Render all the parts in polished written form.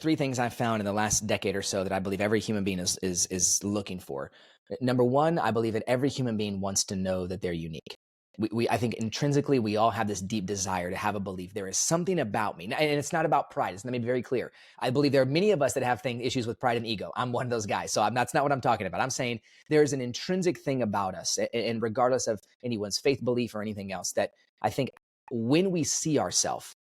three things I've found in the last decade or so that I believe every human being is looking for. Number one, I believe that every human being wants to know that they're unique. I think intrinsically we all have this deep desire to have a belief. There is something about me, and it's not about pride. Let me be very clear. I believe there are many of us that have issues with pride and ego. I'm one of those guys, so that's not what I'm talking about. I'm saying there's an intrinsic thing about us, and regardless of anyone's faith belief or anything else, that I think when we see ourselves,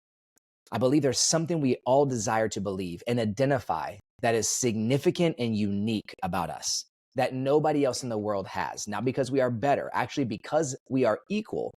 I believe there's something we all desire to believe and identify that is significant and unique about us that nobody else in the world has. Not because we are better, actually because we are equal,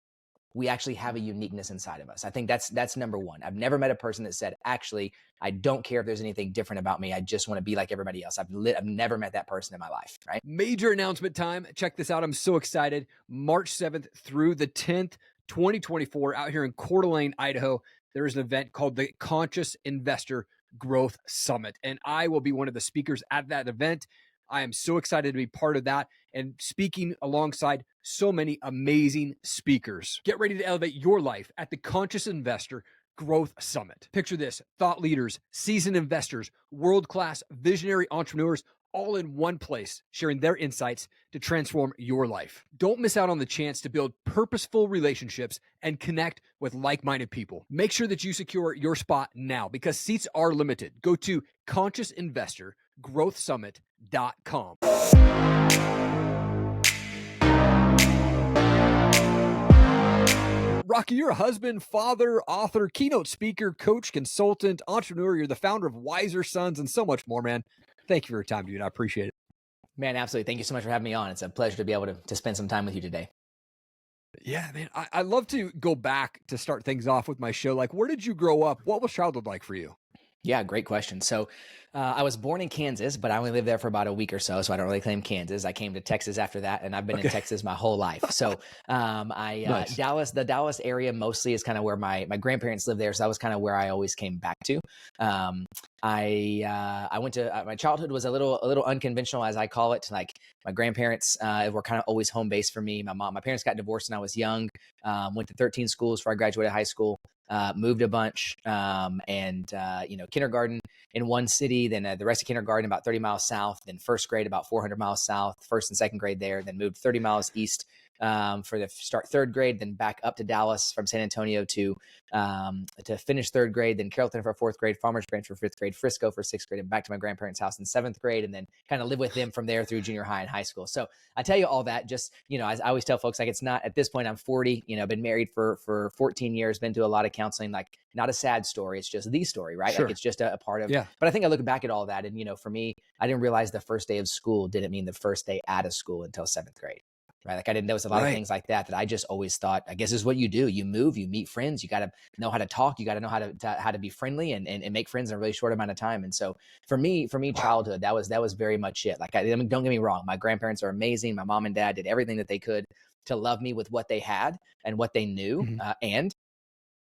we actually have a uniqueness inside of us. I think that's number one. I've never met a person that said, actually, I don't care if there's anything different about me. I just want to be like everybody else. I've never met that person in my life, right? Major announcement time. Check this out. I'm so excited. March 7th through the 10th, 2024, out here in Coeur d'Alene, Idaho, there is an event called the Conscious Investor Growth Summit. And I will be one of the speakers at that event. I am so excited to be part of that and speaking alongside so many amazing speakers. Get ready to elevate your life at the Conscious Investor Growth Summit. Picture this: thought leaders, seasoned investors, world-class visionary entrepreneurs, all in one place, sharing their insights to transform your life. Don't miss out on the chance to build purposeful relationships and connect with like-minded people. Make sure that you secure your spot now because seats are limited. Go to consciousinvestorgrowthsummit.com. Rocky, you're a husband, father, author, keynote speaker, coach, consultant, entrepreneur. You're the founder of Wiser Sons and so much more, man. Thank you for your time, dude. I appreciate it. Man, absolutely. Thank you so much for having me on. It's a pleasure to be able to spend some time with you today. Yeah, man. I love to go back to start things off with my show. Like, where did you grow up? What was childhood like for you? Yeah, great question. So I was born in Kansas, but I only lived there for about a week or so I don't really claim Kansas. I came to Texas after that, and I've been in Texas my whole life. So nice. The Dallas area mostly is kind of where my grandparents lived there, so that was kind of where I always came back to. I went to my childhood was a little unconventional, as I call it. Like my grandparents were kind of always home base for me. My parents got divorced when I was young. Went to 13 schools before I graduated high school. Moved a bunch, kindergarten in one city, then the rest of kindergarten about 30 miles south, then first grade about 400 miles south, first and second grade there, then moved 30 miles east for the start third grade, then back up to Dallas from San Antonio to finish third grade, then Carrollton for fourth grade, Farmers Branch for fifth grade, Frisco for sixth grade, and back to my grandparents' house in seventh grade, and then kind of live with them from there through junior high and high school. So I tell you all that just, as I always tell folks, like, it's not, at this point, I'm 40, been married for 14 years, been to a lot of counseling, like not a sad story. It's just the story, right? Sure. Like it's just a part of, but I think I look back at all that. And, for me, I didn't realize the first day of school didn't mean the first day out of school until seventh grade. Right. Like there was a lot of things like that I just always thought, I guess this is what you do. You move, you meet friends, you got to know how to talk. You got to know how to be friendly and make friends in a really short amount of time. And so for me, childhood, that was very much it. Like, don't get me wrong. My grandparents are amazing. My mom and dad did everything that they could to love me with what they had and what they knew. Mm-hmm. And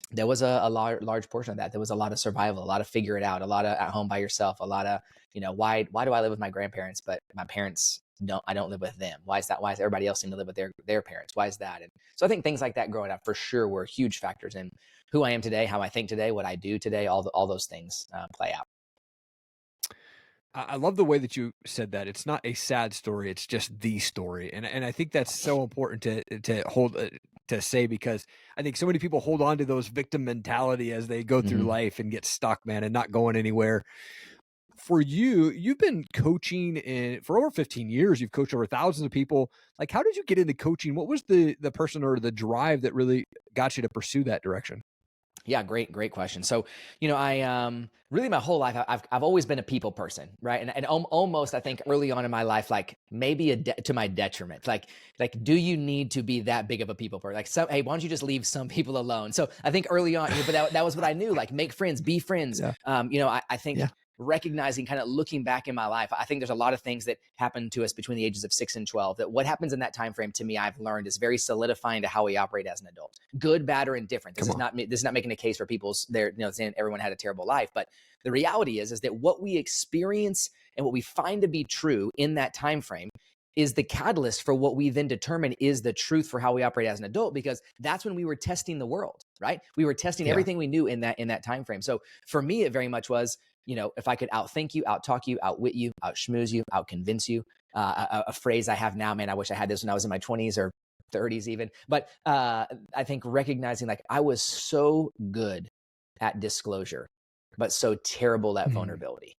there was a large portion of that. There was a lot of survival, a lot of figure it out, a lot of at home by yourself, a lot of, why do I live with my grandparents, but my parents I don't live with them? Why is that? Why does everybody else seem to live with their parents? Why is that? And so I think things like that growing up for sure were huge factors in who I am today, how I think today, what I do today, all those things play out. I love the way that you said that. It's not a sad story. It's just the story. And I think that's so important to hold to say, because I think so many people hold on to those victim mentality as they go through life and get stuck, man, and not going anywhere. For you, you've been coaching for over 15 years. You've coached over thousands of people. Like, how did you get into coaching? What was the person or the drive that really got you to pursue that direction? Yeah, great question. So, I really my whole life I've always been a people person, right? And almost I think early on in my life, like maybe to my detriment. Like do you need to be that big of a people person? Like, hey, why don't you just leave some people alone? So I think early on, but that was what I knew. Like, make friends, be friends. Yeah. I think. Yeah. Recognizing, kind of looking back in my life, I think there's a lot of things that happen to us between the ages of 6 and 12 that what happens in that time frame, to me, I've learned is very solidifying to how we operate as an adult. Good, bad, or indifferent. This is not making a case for people's saying everyone had a terrible life, but the reality is that what we experience and what we find to be true in that time frame is the catalyst for what we then determine is the truth for how we operate as an adult, because that's when we were testing the world, right? We were testing everything we knew in that time frame. So for me, it very much was, if I could outthink you, outtalk you, outwit you, outschmooze you, outconvince you, a phrase I have now, man, I wish I had this when I was in my 20s or 30s even. But I think recognizing like I was so good at disclosure, but so terrible at Mm. vulnerability.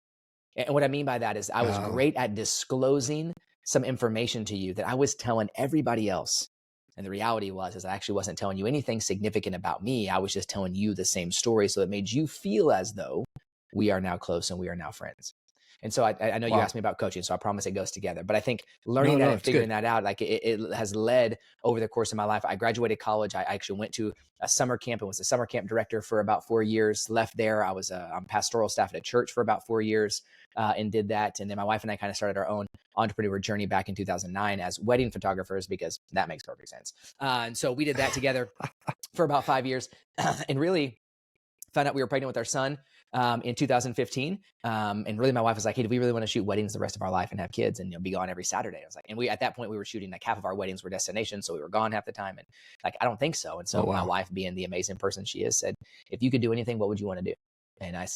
And what I mean by that is I was Oh, great at disclosing some information to you that I was telling everybody else. And the reality is I actually wasn't telling you anything significant about me. I was just telling you the same story. So it made you feel as though we are now close and we are now friends. And so I know you wow. asked me about coaching, so I promise it goes together. But I think learning No, that no, and it's figuring good. that out, like it has led over the course of my life. I graduated college. I actually went to a summer camp and was a summer camp director for about 4 years. Left there. I was on pastoral staff at a church for about 4 years and did that. And then my wife and I kind of started our own entrepreneur journey back in 2009 as wedding photographers because that makes perfect sense. And so we did that together for about 5 years and really found out we were pregnant with our son in 2015. And really my wife was like, hey, do we really want to shoot weddings the rest of our life and have kids and be gone every Saturday? I was like, and we, at that point we were shooting like half of our weddings were destinations. So we were gone half the time. And like, I don't think so. And Oh, so my wow. wife being the amazing person she is said, if you could do anything, what would you want to do? And I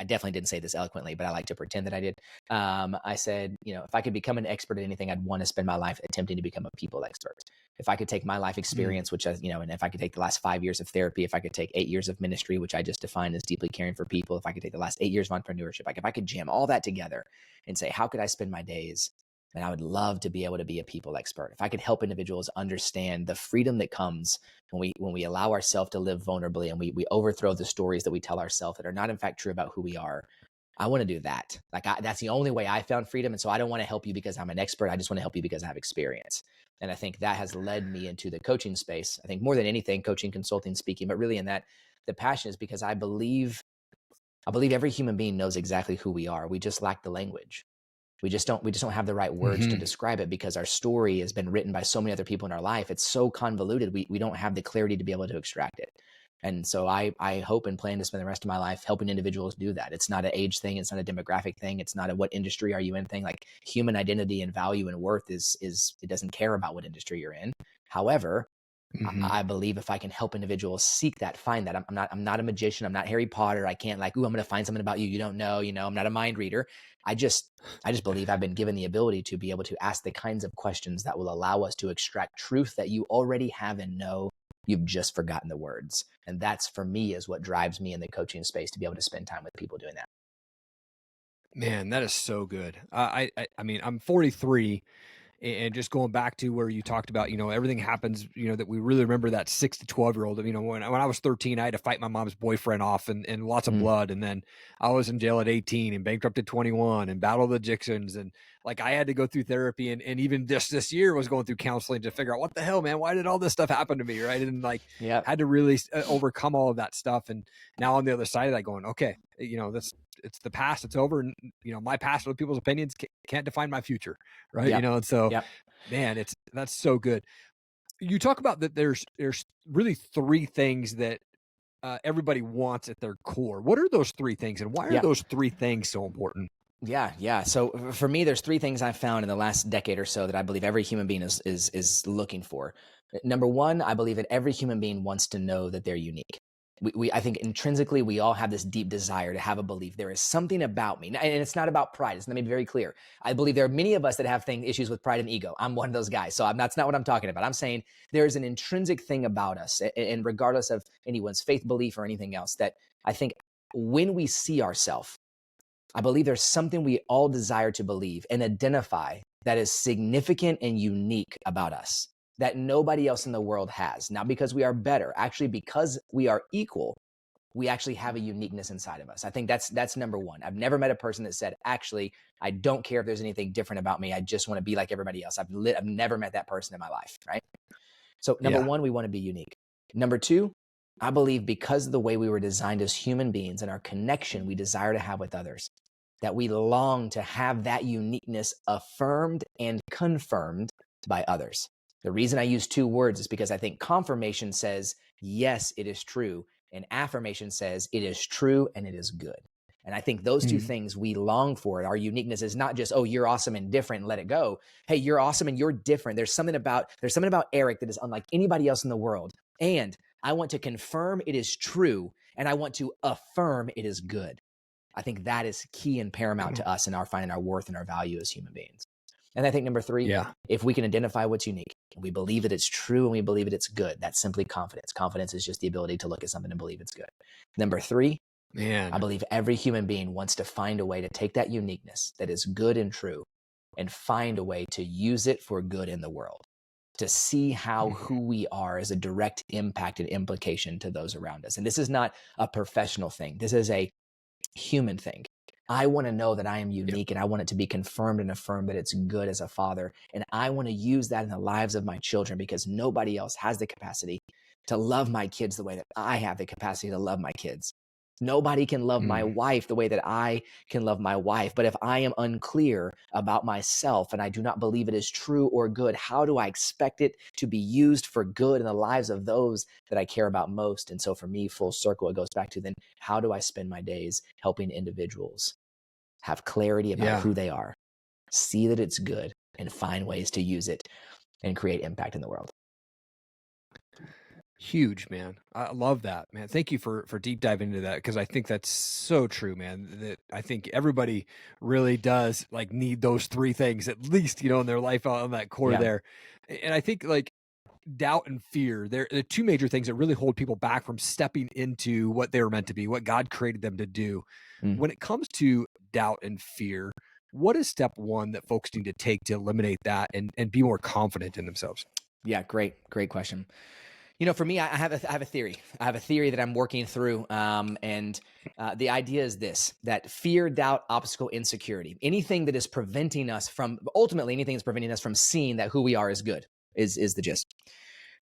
definitely didn't say this eloquently, but I like to pretend that I did. I said, if I could become an expert at anything, I'd want to spend my life attempting to become a people expert. If I could take my life Mm. experience, which and if I could take the last 5 years of therapy, if I could take 8 years of ministry, which I just define as deeply caring for people, if I could take the last 8 years of entrepreneurship, like if I could jam all that together and say, how could I spend my days? And I would love to be able to be a people expert. If I could help individuals understand the freedom that comes when we allow ourselves to live vulnerably and we overthrow the stories that we tell ourselves that are not in fact true about who we are. I want to do that. That's the only way I found freedom. And so I don't want to help you because I'm an expert. I just want to help you because I have experience. And I think that has led me into the coaching space. I think more than anything, coaching, consulting, speaking, but really in that, the passion is because I believe every human being knows exactly who we are. We just lack the language. We just don't have the right words to Hmm. describe it because our story has been written by so many other people in our life. It's so convoluted. We don't have the clarity to be able to extract it. And so I hope and plan to spend the rest of my life helping individuals do that. It's not an age thing. It's not a demographic thing. It's not a what industry are you in thing. Like human identity and value and worth is it doesn't care about what industry you're in. However, Hmm. I believe if I can help individuals seek that, find that. I'm not a magician. I'm not Harry Potter. I can't like, I'm going to find something about you you don't know. I'm not a mind reader. I just believe I've been given the ability to be able to ask the kinds of questions that will allow us to extract truth that you already have and know. You've just forgotten the words. And that's for me is what drives me in the coaching space to be able to spend time with people doing that. Man, that is so good. I mean, I'm 43. And just going back to where you talked about, everything happens, that we really remember that 6 to 12-year-old. When I was 13, I had to fight my mom's boyfriend off and lots of Mm, blood. And then I was in jail at 18 and bankrupt at 21 and battled addictions. And like I had to go through therapy and even this year was going through counseling to figure out what the hell, man, why did all this stuff happen to me? Right. And like yep. had to really overcome all of that stuff. And now on the other side of that going, okay, it's the past, it's over. And, my past, other people's opinions can't define my future. Right. Yep. And so, Yep. man, that's so good. You talk about that there's really three things that everybody wants at their core. What are those three things, and why are Yep. those three things so important? Yeah, yeah. So for me, there's three things I've found in the last decade or so that I believe every human being is looking for. Number one, I believe that every human being wants to know that they're unique. I think intrinsically we all have this deep desire to have a belief there is something about me, and it's not about pride. Let me be very clear. I believe there are many of us that have issues with pride and ego. I'm one of those guys, so that's not what I'm talking about. I'm saying there is an intrinsic thing about us, and regardless of anyone's faith, belief, or anything else, that I think when we see ourselves I believe there's something we all desire to believe and identify that is significant and unique about us that nobody else in the world has. Not because we are better, actually because we are equal, we actually have a uniqueness inside of us. I think that's number one. I've never met a person that said, actually, I don't care if there's anything different about me. I just want to be like everybody else. I've never met that person in my life, right? So number Yeah. one, we want to be unique. Number two, I believe because of the way we were designed as human beings and our connection we desire to have with others, that we long to have that uniqueness affirmed and confirmed by others. The reason I use two words is because I think confirmation says, yes, it is true. And affirmation says it is true and it is good. And I think those two Mm. things we long for. Our uniqueness is not just, oh, you're awesome and different and let it go. Hey, you're awesome and you're different. There's something about Erik that is unlike anybody else in the world. And I want to confirm it is true and I want to affirm it is good. I think that is key and paramount to us in our finding our worth and our value as human beings. And I think number three, Yeah. if we can identify what's unique, we believe that it's true and we believe that it's good, that's simply confidence. Confidence is just the ability to look at something and believe it's good. Number three, I believe every human being wants to find a way to take that uniqueness that is good and true and find a way to use it for good in the world, to see how who we are is a direct impact and implication to those around us. And this is not a professional thing. This is a human thing. I want to know that I am unique, and I want it to be confirmed and affirmed that it's good as a father. And I want to use that in the lives of my children, because nobody else has the capacity to love my kids the way that I have the capacity to love my kids. Nobody can love my wife the way that I can love my wife. But if I am unclear about myself and I do not believe it is true or good, how do I expect it to be used for good in the lives of those that I care about most? And so for me, full circle, it goes back to then, how do I spend my days helping individuals have clarity about who they are, see that it's good, and find ways to use it and create impact in the world? Huge, man. I love that, man. Thank you for deep diving into that, because I think that's so true, man. That I think everybody really does like need those three things at least, in their life on that core Yeah. there. And I think like doubt and fear, they're the two major things that really hold people back from stepping into what they were meant to be, what God created them to do. Mm. When it comes to doubt and fear, what is step one that folks need to take to eliminate that and be more confident in themselves? Yeah, great question. For me, I have a theory. I have a theory that I'm working through, and the idea is this: that fear, doubt, obstacle, insecurity, anything that is preventing us from, ultimately, anything that's preventing us from seeing that who we are is good, is the gist.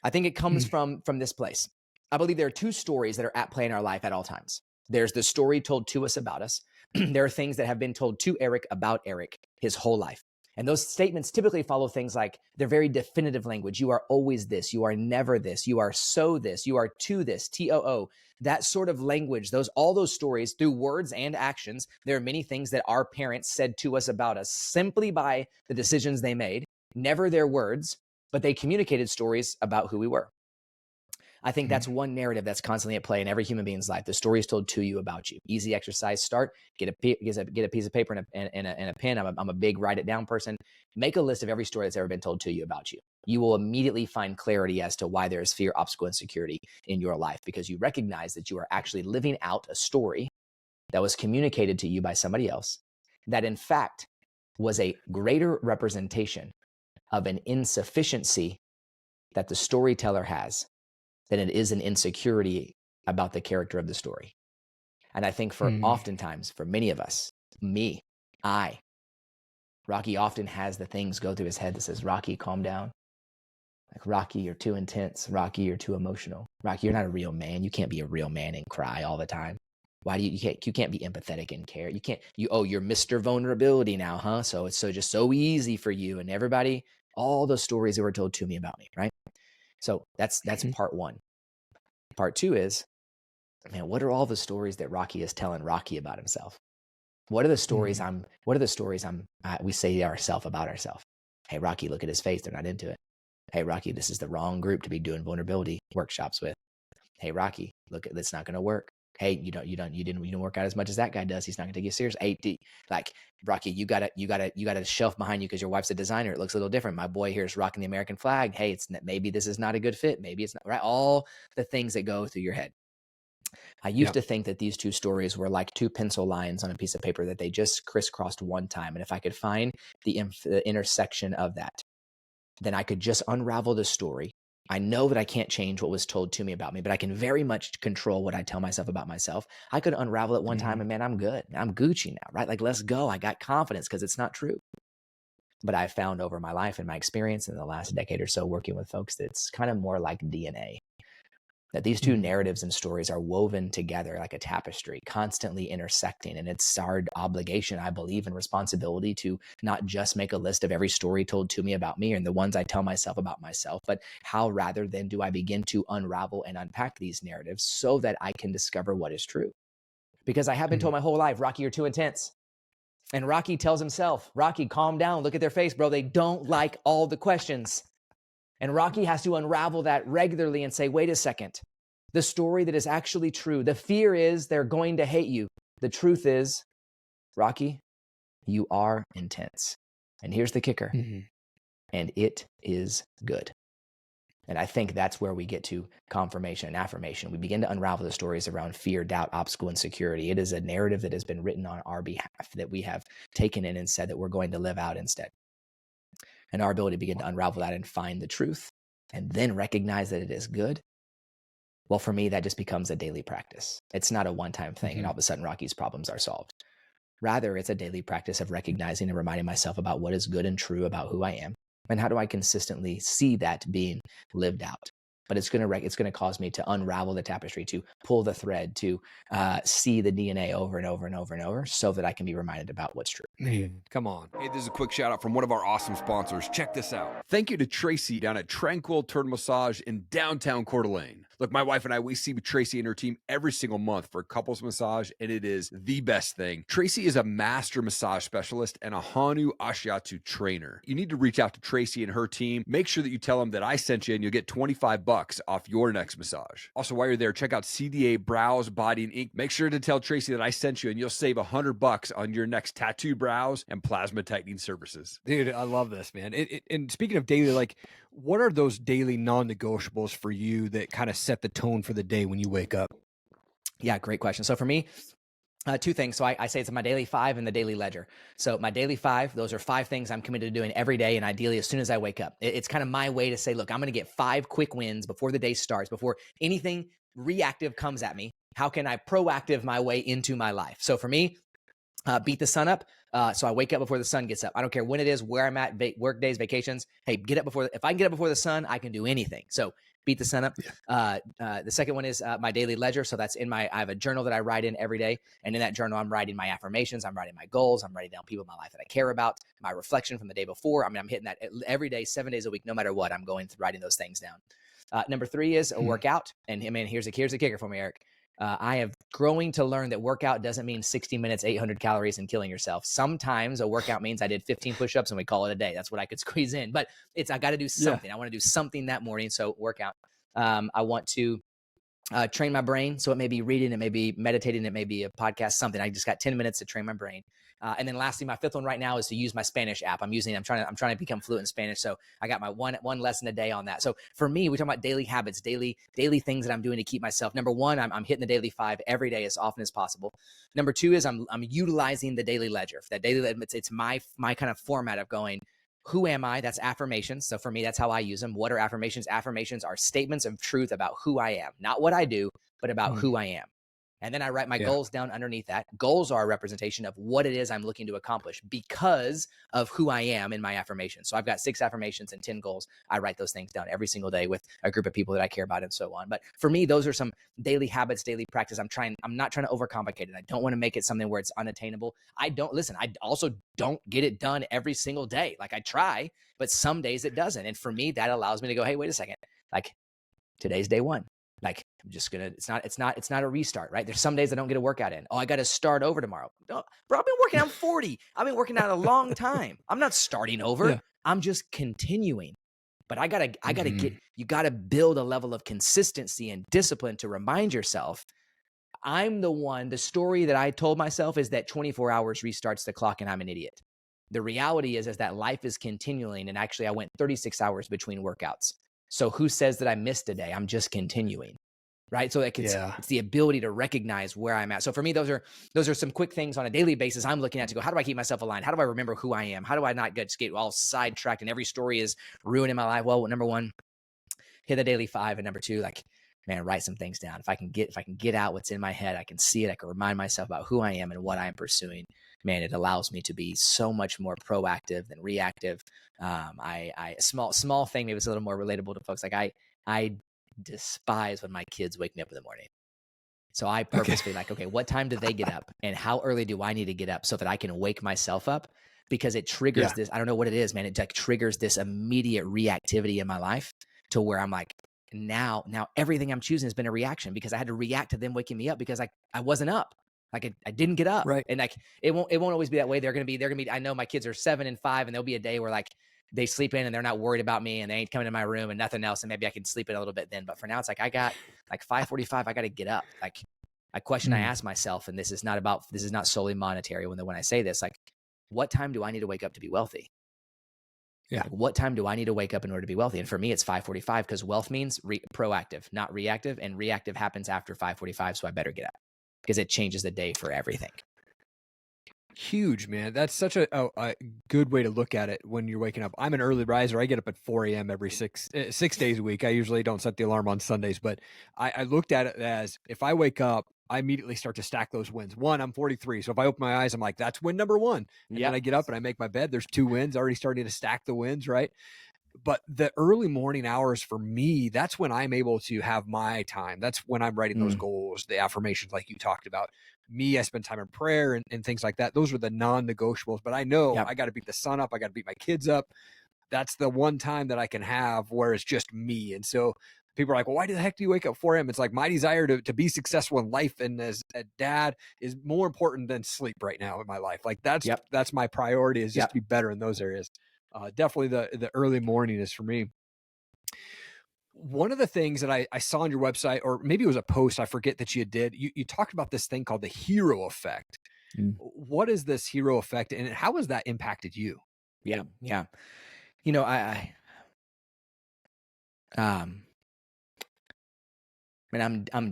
I think it comes from this place. I believe there are two stories that are at play in our life at all times. There's the story told to us about us. There are things that have been told to Erik about Erik his whole life. And those statements typically follow things like, they're very definitive language. You are always this. You are never this. You are so this. You are to this. TOO. That sort of language, all those stories through words and actions. There are many things that our parents said to us about us simply by the decisions they made, never their words, but they communicated stories about who we were. I think that's one narrative that's constantly at play in every human being's life. The story is told to you about you. Easy exercise. Start. Get a piece of paper and a pen. I'm a big write it down person. Make a list of every story that's ever been told to you about you. You will immediately find clarity as to why there is fear, obstacle, and insecurity in your life, because you recognize that you are actually living out a story that was communicated to you by somebody else, that in fact was a greater representation of an insufficiency that the storyteller has than it is an insecurity about the character of the story. And I think oftentimes, for many of us, Rocky often has the things go through his head that says, Rocky, calm down. Like, Rocky, you're too intense. Rocky, you're too emotional. Rocky, you're not a real man. You can't be a real man and cry all the time. Why do you can't be empathetic and care? You're Mr. Vulnerability now, huh? So it's just so easy for you. And everybody, all the stories that were told to me about me, right? So that's part one. Part two is, man, what are all the stories that Rocky is telling Rocky about himself? What are the stories we say to ourselves about ourselves? Hey, Rocky, look at his face. They're not into it. Hey, Rocky, this is the wrong group to be doing vulnerability workshops with. Hey, Rocky, look, that's not going to work. Hey, you didn't work out as much as that guy does. He's not going to take you serious. Hey, Rocky, you got a shelf behind you because your wife's a designer. It looks a little different. My boy here is rocking the American flag. Hey, maybe this is not a good fit. Maybe it's not right. All the things that go through your head. I used to think that these two stories were like two pencil lines on a piece of paper that they just crisscrossed one time. And if I could find the intersection of that, then I could just unravel the story. I know that I can't change what was told to me about me, but I can very much control what I tell myself about myself. I could unravel it one time and, man, I'm good. I'm Gucci now, right? Like, let's go. I got confidence because it's not true. But I found over my life and my experience in the last decade or so working with folks that it's kind of more like DNA. That these two narratives and stories are woven together like a tapestry, constantly intersecting. And it's our obligation, I believe, and responsibility to not just make a list of every story told to me about me and the ones I tell myself about myself, but how rather than do I begin to unravel and unpack these narratives so that I can discover what is true. Because I have been told my whole life, Rocky, you're too intense. And Rocky tells himself, Rocky, calm down. Look at their face, bro. They don't like all the questions. And Rocky has to unravel that regularly and say, wait a second, the story that is actually true, the fear is they're going to hate you. The truth is, Rocky, you are intense. And here's the kicker. And it is good. And I think that's where we get to confirmation and affirmation. We begin to unravel the stories around fear, doubt, obstacle, and security. It is a narrative that has been written on our behalf that we have taken in and said that we're going to live out instead. And our ability to begin to unravel that and find the truth and then recognize that it is good. Well, for me, that just becomes a daily practice. It's not a one-time thing and all of a sudden Rocky's problems are solved. Rather, it's a daily practice of recognizing and reminding myself about what is good and true about who I am. And how do I consistently see that being lived out? But it's going to cause me to unravel the tapestry, to pull the thread, to see the DNA over and over and over and over so that I can be reminded about what's true. Man, come on. Hey, this is a quick shout out from one of our awesome sponsors. Check this out. Thank you to Tracy down at Tranquil Turtle Massage in downtown Coeur d'Alene. Look, my wife and I, we see Tracy and her team every single month for couples massage, and it is the best thing. Tracy is a master massage specialist and a Hanu Ashiatsu trainer. You need to reach out to Tracy and her team. Make sure that you tell them that I sent you, and you'll get $25 off your next massage. Also, while you're there, check out CDA Brows, Body, and Ink. Make sure to tell Tracy that I sent you, and you'll save $100 on your next tattoo brows and plasma tightening services. Dude, I love this, man. And speaking of daily, like, what are those daily non-negotiables for you that kind of set the tone for the day when you wake up? Yeah, great question. So for me, two things. So I say it's my daily 5 and the daily ledger. So my daily 5, those are 5 things I'm committed to doing every day, and ideally as soon as I wake up. It's kind of my way to say, look, I'm going to get 5 quick wins before the day starts, before anything reactive comes at me. How can I proactive my way into my life? So for me, beat the sun up. So I wake up before the sun gets up. I don't care when it is, where I'm at, work days, vacations. Hey, get up if I can get up before the sun, I can do anything. So beat the sun up. The second one is my daily ledger. So that's I have a journal that I write in every day. And in that journal, I'm writing my affirmations. I'm writing my goals. I'm writing down people in my life that I care about, my reflection from the day before. I mean, I'm hitting that every day, 7 days a week, no matter what. I'm going through writing those things down. Number 3 is a workout. And I mean, here's the kicker for me, Erik. I have growing to learn that workout doesn't mean 60 minutes, 800 calories and killing yourself. Sometimes a workout means I did 15 push-ups and we call it a day. That's what I could squeeze in, but I got to do something. I want to do something that morning. So workout. I want to train my brain. So it may be reading, it may be meditating, it may be a podcast, something. I just got 10 minutes to train my brain. And then lastly, my 5th one right now is to use my Spanish app. I'm trying to become fluent in Spanish. So I got my one lesson a day on that. So for me, we're talking about daily habits, daily things that I'm doing to keep myself. Number 1, I'm hitting the daily 5 every day as often as possible. Number 2 is I'm utilizing the daily ledger. That daily, it's my kind of format of going, who am I? That's affirmations. So for me, that's how I use them. What are affirmations? Affirmations are statements of truth about who I am, not what I do, but about who I am. And then I write my goals down underneath that. Goals are a representation of what it is I'm looking to accomplish because of who I am in my affirmations. So I've got 6 affirmations and 10 goals. I write those things down every single day with a group of people that I care about and so on. But for me, those are some daily habits, daily practice. I'm not trying to overcomplicate it. I don't want to make it something where it's unattainable. I also don't get it done every single day. Like I try, but some days it doesn't. And for me, that allows me to go, hey, wait a second. Like today's day 1. Like I'm just gonna, it's not a restart, right? There's some days I don't get a workout in. Oh, I got to start over tomorrow. No, bro, I've been working out 40. I've been working out a long time. I'm not starting over. Yeah. I'm just continuing. But I gotta you gotta build a level of consistency and discipline to remind yourself, the story that I told myself is that 24 hours restarts the clock and I'm an idiot. The reality is that life is continuing. And actually I went 36 hours between workouts. So who says that I missed a day? I'm just continuing, right? So it's the ability to recognize where I'm at. So for me, those are some quick things on a daily basis I'm looking at to go, how do I keep myself aligned? How do I remember who I am? How do I not get all sidetracked and every story is ruining my life? Well, number 1, hit the daily 5. And number 2, like, man, write some things down. If I can get out what's in my head, I can see it. I can remind myself about who I am and what I'm pursuing. Man, it allows me to be so much more proactive than reactive. A small thing, maybe it's a little more relatable to folks. Like I despise when my kids wake me up in the morning. So I purposely okay, what time do they get up and how early do I need to get up so that I can wake myself up? Because it triggers this, I don't know what it is, man. It like triggers this immediate reactivity in my life to where I'm like, now everything I'm choosing has been a reaction because I had to react to them waking me up because I wasn't up. Like I didn't get up. Right. And like, it won't always be that way. They're going to be, I know my kids are 7 and 5 and there'll be a day where like they sleep in and they're not worried about me and they ain't coming to my room and nothing else. And maybe I can sleep in a little bit then. But for now it's like, I got like 5:45, I got to get up. Like A question I ask myself, and this is not solely monetary when I say this, like, what time do I need to wake up to be wealthy? Yeah. Like, what time do I need to wake up in order to be wealthy? And for me, it's 5:45, because wealth means proactive, not reactive. And reactive happens after 5:45. So I better get up, because it changes the day for everything. Huge, man. That's such a good way to look at it when you're waking up. I'm an early riser. I get up at 4 a.m. every 6 days a week. I usually don't set the alarm on Sundays, but I looked at it as, if I wake up, I immediately start to stack those wins. One, I'm 43. So if I open my eyes, I'm like, that's win number one. And then I get up and I make my bed. There's 2 wins, already starting to stack the wins, right? But the early morning hours for me, that's when I'm able to have my time. That's when I'm writing those goals, the affirmations like you talked about. Me, I spend time in prayer and things like that. Those are the non-negotiables. But I know I got to beat the sun up. I got to beat my kids up. That's the one time that I can have where it's just me. And so people are like, well, why the heck do you wake up 4 a.m.? It's like, my desire to be successful in life and as a dad is more important than sleep right now in my life. Like that's my priority, is just to be better in those areas. Definitely the early morning is for me. One of the things that I saw on your website, or maybe it was a post, I forget, that you did, you talked about this thing called the hero effect. What is this hero effect, and how has that impacted you? Yeah. You know, I'm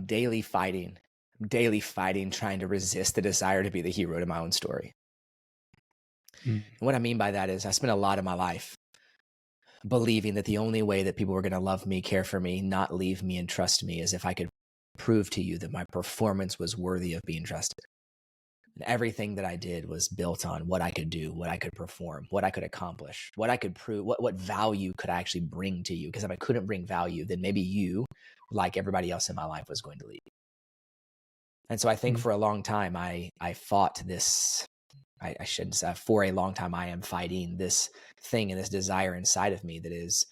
daily fighting, trying to resist the desire to be the hero to my own story. And what I mean by that is, I spent a lot of my life believing that the only way that people were going to love me, care for me, not leave me, and trust me is if I could prove to you that my performance was worthy of being trusted. And everything that I did was built on what I could do, what I could perform, what I could accomplish, what I could prove, what value could I actually bring to you. Because if I couldn't bring value, then maybe you, like everybody else in my life, was going to leave. And so I think for a long time, I fought this. I shouldn't say, for a long time, I am fighting this thing and this desire inside of me that is,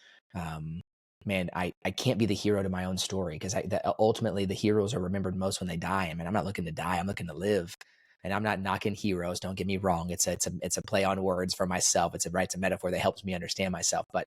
man, I can't be the hero to my own story, because ultimately the heroes are remembered most when they die. I mean, I'm not looking to die, I'm looking to live. And I'm not knocking heroes, don't get me wrong. It's a play on words for myself. It's a metaphor that helps me understand myself. But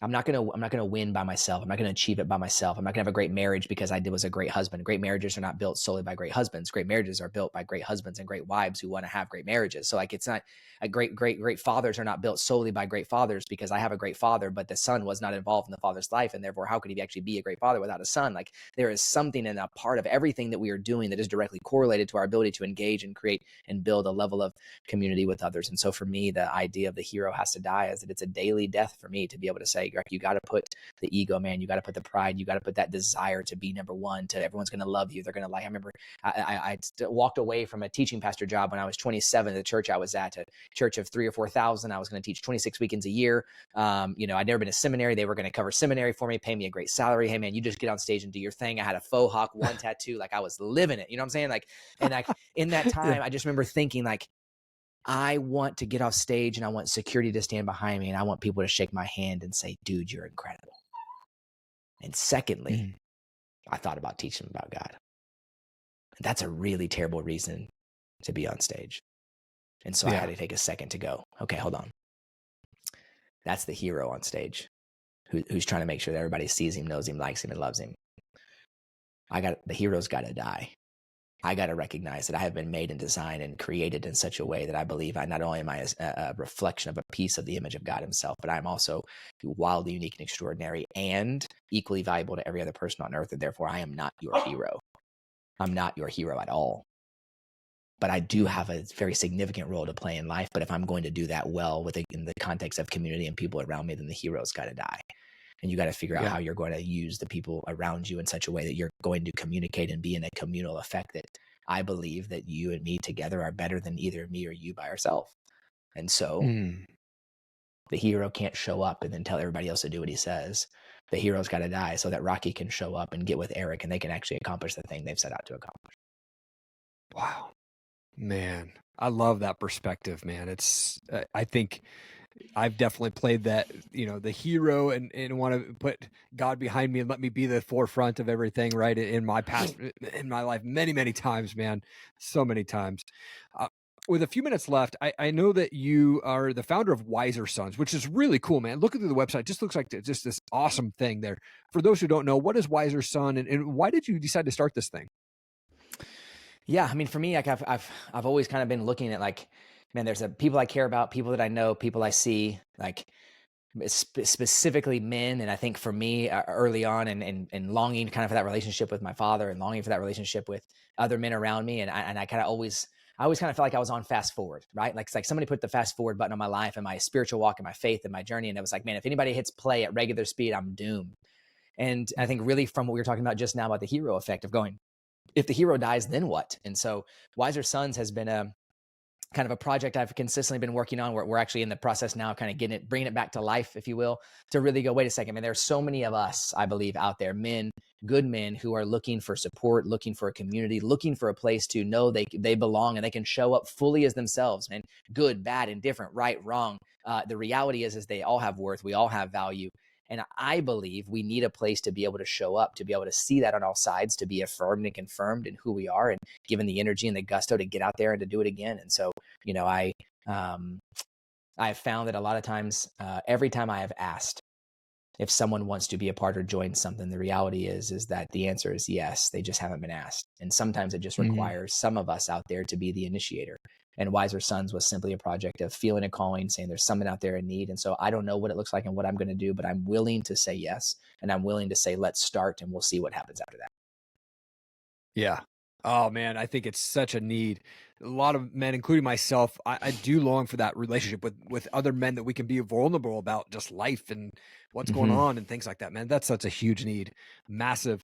I'm not gonna win by myself. I'm not gonna achieve it by myself. I'm not gonna have a great marriage because I was a great husband. Great marriages are not built solely by great husbands. Great marriages are built by great husbands and great wives who want to have great marriages. So like, it's not a great fathers are not built solely by great fathers because I have a great father, but the son was not involved in the father's life, and therefore how could he actually be a great father without a son? Like, there is something in a part of everything that we are doing that is directly correlated to our ability to engage and create and build a level of community with others. And so for me, the idea of the hero has to die is that it's a daily death for me to be able to say, you got to put the ego, man, you got to put the pride, you got to put that desire to be number one, to everyone's going to love you, they're going to like. I remember I walked away from a teaching pastor job when I was 27 at the church I was at, a church of 3,000 or 4,000. I was going to teach 26 weekends a year. I'd never been to seminary. They were going to cover seminary for me, pay me a great salary. Hey man, you just get on stage and do your thing. I had a faux hawk one tattoo, like I was living it. You know what I'm saying? Like, and like in that time, I just remember thinking, like, I want to get off stage and I want security to stand behind me and I want people to shake my hand and say, dude, you're incredible. And secondly, I thought about teaching them about God. That's a really terrible reason to be on stage. And so I had to take a second to go, okay, hold on. That's the hero on stage who's trying to make sure that everybody sees him, knows him, likes him, and loves him. The hero's got to die. I got to recognize that I have been made and designed and created in such a way that I believe not only am I a reflection of a piece of the image of God himself, but I'm also wildly unique and extraordinary and equally valuable to every other person on earth. And therefore I am not your hero. I'm not your hero at all. But I do have a very significant role to play in life. But if I'm going to do that well in the context of community and people around me, then the hero's got to die. And you got to figure out how you're going to use the people around you in such a way that you're going to communicate and be in a communal effect that I believe that you and me together are better than either me or you by ourselves. And so the hero can't show up and then tell everybody else to do what he says. The hero's got to die so that Rocky can show up and get with Erik and they can actually accomplish the thing they've set out to accomplish. Wow, man. I love that perspective, man. It's, I think I've definitely played that, the hero and want to put God behind me and let me be the forefront of everything, right? In my past, in my life, many, many times, man, so many times. With a few minutes left, I know that you are the founder of Wiser Sons, which is really cool, man. Looking through the website, just looks like just this awesome thing there. For those who don't know, what is Wiser Son and why did you decide to start this thing? Yeah, I mean, for me, like I've always kind of been looking at like, man, there's people I care about, people that I know, people I see, like specifically men. And I think for me, early on, and longing kind of for that relationship with my father, and longing for that relationship with other men around me, and I kind of always. I always kind of felt like I was on fast forward, right? Like it's like somebody put the fast forward button on my life and my spiritual walk and my faith and my journey. And it was like, man, if anybody hits play at regular speed, I'm doomed. And I think really from what we were talking about just now about the hero effect of going, if the hero dies, then what? And so Wiser Sons has been a kind of a project I've consistently been working on. We're actually in the process now of kind of getting it, bringing it back to life, if you will, to really go, wait a second, man, there's so many of us, I believe, out there, men, good men who are looking for support, looking for a community, looking for a place to know they belong and they can show up fully as themselves, man, good, bad, indifferent, right, wrong. The reality is they all have worth. We all have value. And I believe we need a place to be able to show up, to be able to see that on all sides, to be affirmed and confirmed in who we are, and given the energy and the gusto to get out there and to do it again. And so, I have found that a lot of times, every time I have asked if someone wants to be a part or join something, the reality is that the answer is yes. They just haven't been asked. And sometimes it just requires some of us out there to be the initiator. And Wiser Sons was simply a project of feeling a calling, saying there's someone out there in need. And so I don't know what it looks like and what I'm going to do, but I'm willing to say yes. And I'm willing to say, let's start, and we'll see what happens after that. Yeah. Oh man, I think it's such a need. A lot of men, including myself, I do long for that relationship with other men that we can be vulnerable about just life and what's going Mm-hmm. on and things like that. Man, that's such a huge need, massive.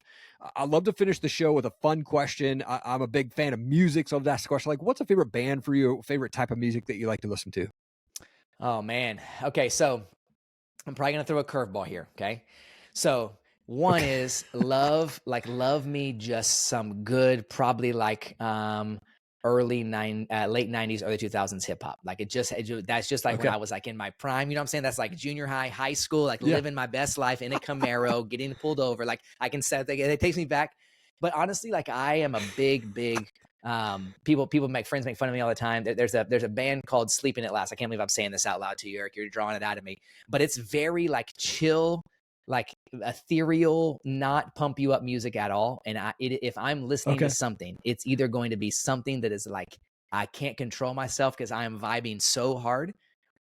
I love to finish the show with a fun question. I'm a big fan of music, so I'll ask the question like, what's a favorite band for you? Favorite type of music that you like to listen to? Oh, man. Okay. So I'm probably going to throw a curveball here. Okay. So one Okay. is love me just some good, probably like, late 90s, early 2000s hip hop. Like that's just like when Okay. I was like in my prime, you know what I'm saying? That's like junior high, high school, like Yeah. living my best life in a Camaro, getting pulled over. Like I can say it takes me back. But honestly, like I am a big, my friends make fun of me all the time. There's a band called Sleeping at Last. I can't believe I'm saying this out loud to you, Eric. You're drawing it out of me, but it's very like chill, like ethereal, not pump you up music at all. And if I'm listening to Okay. something, it's either going to be something that is like, I can't control myself because I am vibing so hard,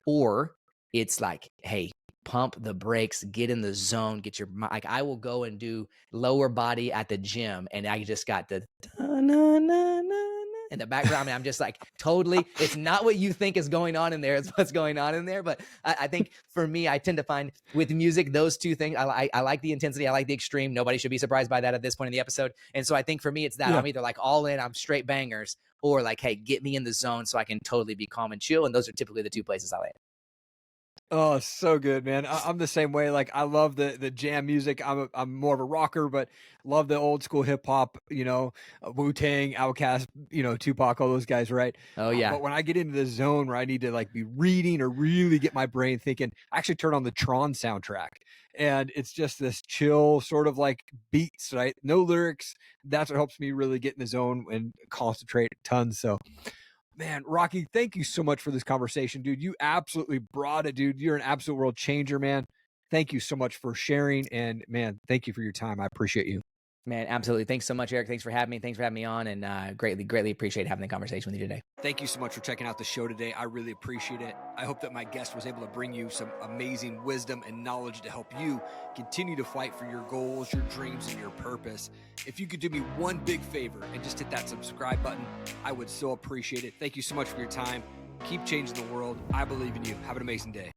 or it's like, hey, pump the brakes, get in the zone, get your, like I will go and do lower body at the gym, and I just got the in the background. I mean, I'm just like totally, it's not what you think is going on in there, it's what's going on in there. But I think for me, I tend to find with music, those two things, I like the intensity, I like the extreme. Nobody should be surprised by that at this point in the episode. And so I think for me, it's that Yeah. I'm either like all in, I'm straight bangers, or like, hey, get me in the zone so I can totally be calm and chill. And those are typically the two places I like. Oh, so good, man. I'm the same way. Like I love the jam music. I'm more of a rocker, but love the old school hip hop. Wu Tang, Outkast, Tupac, all those guys, right? Oh yeah. But when I get into the zone where I need to like be reading or really get my brain thinking, I actually turn on the Tron soundtrack, and it's just this chill sort of like beats, right? No lyrics. That's what helps me really get in the zone and concentrate tons. So man, Rocky, thank you so much for this conversation, dude. You absolutely brought it, dude. You're an absolute world changer, man. Thank you so much for sharing. And man, thank you for your time. I appreciate you. Man, absolutely. Thanks so much, Eric. Thanks for having me. Thanks for having me on, and greatly appreciate having the conversation with you today. Thank you so much for checking out the show today. I really appreciate it. I hope that my guest was able to bring you some amazing wisdom and knowledge to help you continue to fight for your goals, your dreams, and your purpose. If you could do me one big favor and just hit that subscribe button, I would so appreciate it. Thank you so much for your time. Keep changing the world. I believe in you. Have an amazing day.